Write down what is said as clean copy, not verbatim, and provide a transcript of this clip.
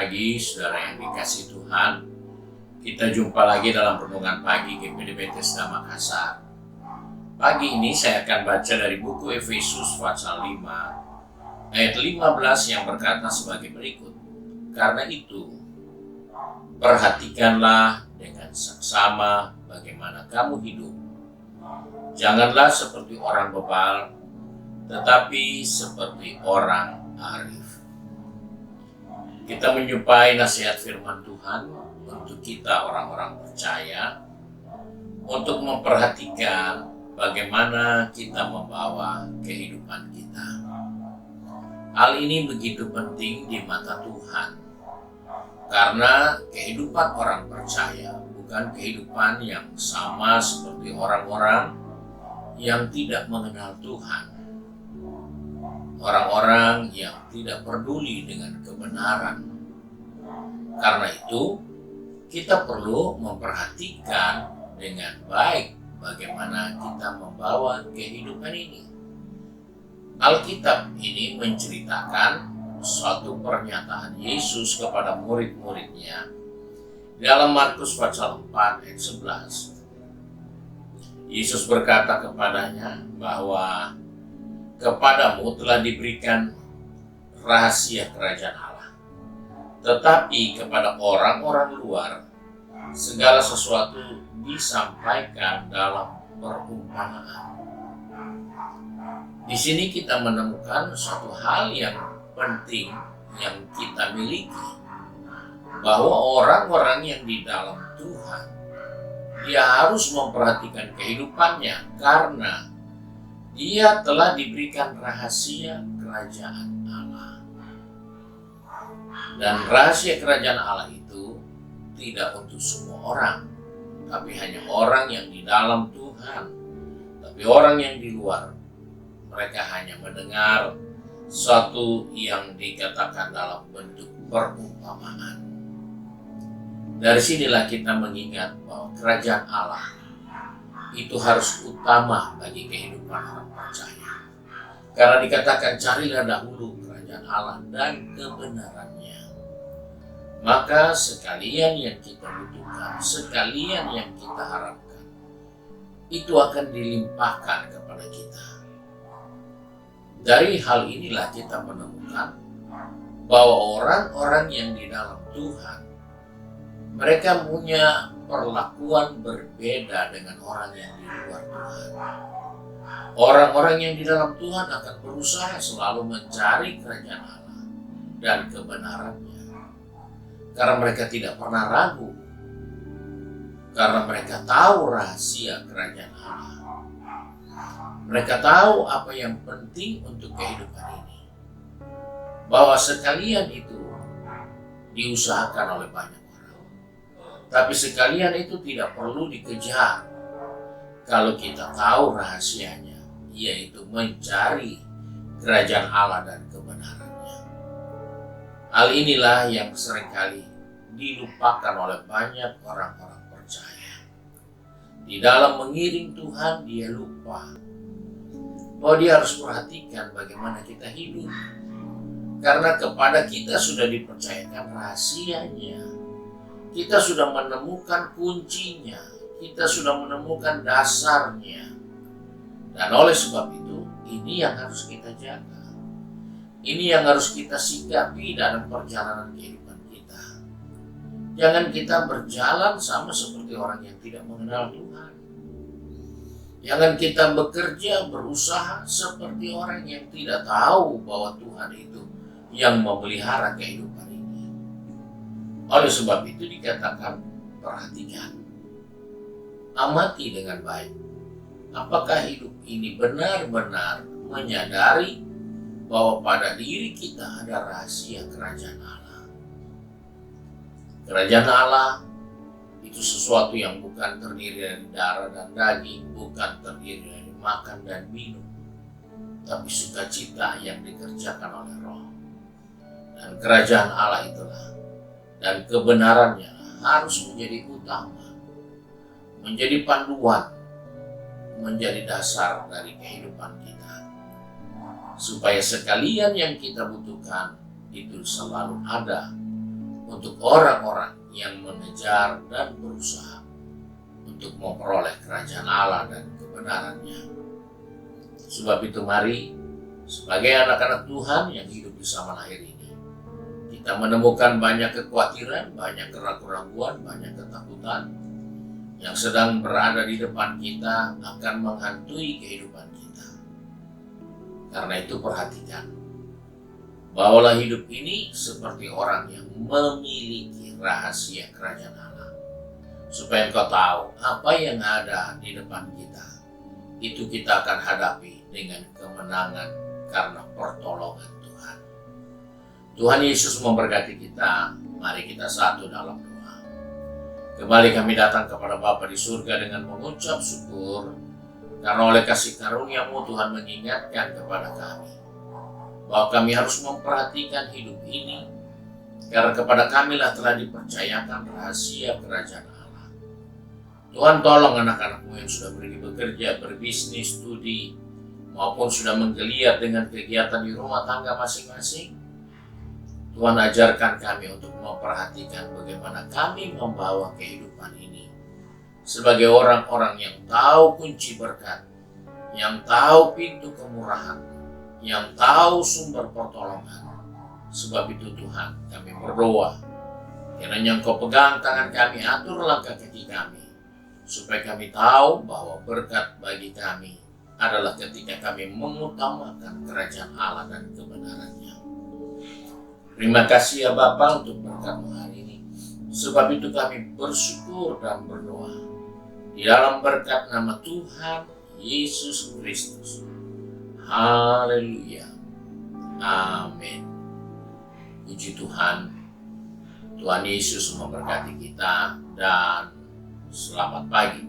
pagi, saudara yang dikasihi Tuhan. Kita jumpa lagi dalam renungan pagi GPD Bethesda Makassar. Pagi ini saya akan baca dari buku Efesus pasal 5 ayat 15 yang berkata sebagai berikut. Karena itu, perhatikanlah dengan saksama bagaimana kamu hidup. Janganlah seperti orang bebal, tetapi seperti orang arif. Kita menjumpai nasihat firman Tuhan untuk kita orang-orang percaya untuk memperhatikan bagaimana kita membawa kehidupan kita. Hal ini begitu penting di mata Tuhan karena kehidupan orang percaya bukan kehidupan yang sama seperti orang-orang yang tidak mengenal Tuhan. Orang-orang yang tidak peduli dengan kebenaran. Karena itu, kita perlu memperhatikan dengan baik bagaimana kita membawa kehidupan ini. Alkitab ini menceritakan suatu pernyataan Yesus kepada murid-muridnya dalam Markus pasal 4 ayat 11. Yesus berkata kepadanya bahwa kepadamu telah diberikan rahasia kerajaan Allah. Tetapi kepada orang-orang luar, segala sesuatu disampaikan dalam perumpamaan. Di sini kita menemukan suatu hal yang penting yang kita miliki. Bahwa orang-orang yang di dalam Tuhan, dia harus memperhatikan kehidupannya karena dia telah diberikan rahasia kerajaan Allah. Dan rahasia kerajaan Allah itu tidak untuk semua orang, tapi hanya orang yang di dalam Tuhan. Tapi orang yang di luar, mereka hanya mendengar sesuatu yang dikatakan dalam bentuk perumpamaan. Dari sinilah kita mengingat bahwa kerajaan Allah itu harus utama bagi kehidupan orang percaya. Karena dikatakan carilah dahulu kerajaan Allah dan kebenarannya. Maka sekalian yang kita butuhkan, sekalian yang kita harapkan, itu akan dilimpahkan kepada kita. Dari hal inilah kita menemukan bahwa orang-orang yang di dalam Tuhan, mereka punya perlakuan berbeda dengan orang yang di luar Tuhan. Orang-orang yang di dalam Tuhan akan berusaha selalu mencari kerajaan Allah dan kebenarannya. Karena mereka tidak pernah ragu. Karena mereka tahu rahasia kerajaan Allah. Mereka tahu apa yang penting untuk kehidupan ini. Bahwa sekalian itu diusahakan oleh banyak. Tapi sekalian itu tidak perlu dikejar kalau kita tahu rahasianya, yaitu mencari kerajaan Allah dan kebenarannya. Hal inilah yang seringkali dilupakan oleh banyak orang-orang percaya. Di dalam mengiring Tuhan, dia lupa bahwa dia harus perhatikan bagaimana kita hidup. Karena kepada kita sudah dipercayakan rahasianya. Kita sudah menemukan kuncinya, kita sudah menemukan dasarnya. Dan oleh sebab itu, ini yang harus kita jaga. Ini yang harus kita sikapi dalam perjalanan kehidupan kita. Jangan kita berjalan sama seperti orang yang tidak mengenal Tuhan. Jangan kita bekerja, berusaha seperti orang yang tidak tahu bahwa Tuhan itu yang memelihara kehidupan ini. Oleh sebab itu dikatakan perhatikan, amati dengan baik. Apakah hidup ini benar-benar menyadari bahwa pada diri kita ada rahasia kerajaan Allah. Kerajaan Allah itu sesuatu yang bukan terdiri dari darah dan daging, bukan terdiri dari makan dan minum, tapi sukacita yang dikerjakan oleh Roh. Dan kerajaan Allah itulah dan kebenarannya harus menjadi utama, menjadi panduan, menjadi dasar dari kehidupan kita. Supaya sekalian yang kita butuhkan itu selalu ada untuk orang-orang yang mengejar dan berusaha untuk memperoleh kerajaan Allah dan kebenarannya. Sebab itu mari, sebagai anak-anak Tuhan yang hidup di zaman akhir ini, kita menemukan banyak kekhawatiran, banyak keraguan-raguan, banyak ketakutan yang sedang berada di depan kita akan menghantui kehidupan kita. Karena itu perhatikan, bawalah hidup ini seperti orang yang memiliki rahasia kerajaan Allah. Supaya engkau tahu apa yang ada di depan kita, itu kita akan hadapi dengan kemenangan karena pertolongan Tuhan. Tuhan Yesus memberkati kita. Mari kita satu dalam doa. Kembali kami datang kepada Bapa di surga dengan mengucap syukur karena oleh kasih karunia-Mu Tuhan mengingatkan kepada kami bahwa kami harus memperhatikan hidup ini, karena kepada kamilah telah dipercayakan rahasia kerajaan Allah. Tuhan, tolong anak-anak-Mu yang sudah pergi bekerja, berbisnis, studi, maupun sudah menggeliat dengan kegiatan di rumah tangga masing-masing. Tuhan, ajarkan kami untuk memperhatikan bagaimana kami membawa kehidupan ini sebagai orang-orang yang tahu kunci berkat, yang tahu pintu kemurahan, yang tahu sumber pertolongan. Sebab itu Tuhan, kami berdoa, kiranya Engkau pegang tangan kami, atur langkah kaki kami, supaya kami tahu bahwa berkat bagi kami adalah ketika kami mengutamakan kerajaan Allah dan kebenarannya. Terima kasih ya Bapa untuk berkat-Mu hari ini. Sebab itu kami bersyukur dan berdoa di dalam berkat nama Tuhan Yesus Kristus. Haleluya. Amin. Puji Tuhan. Tuhan Yesus memberkati kita dan selamat pagi.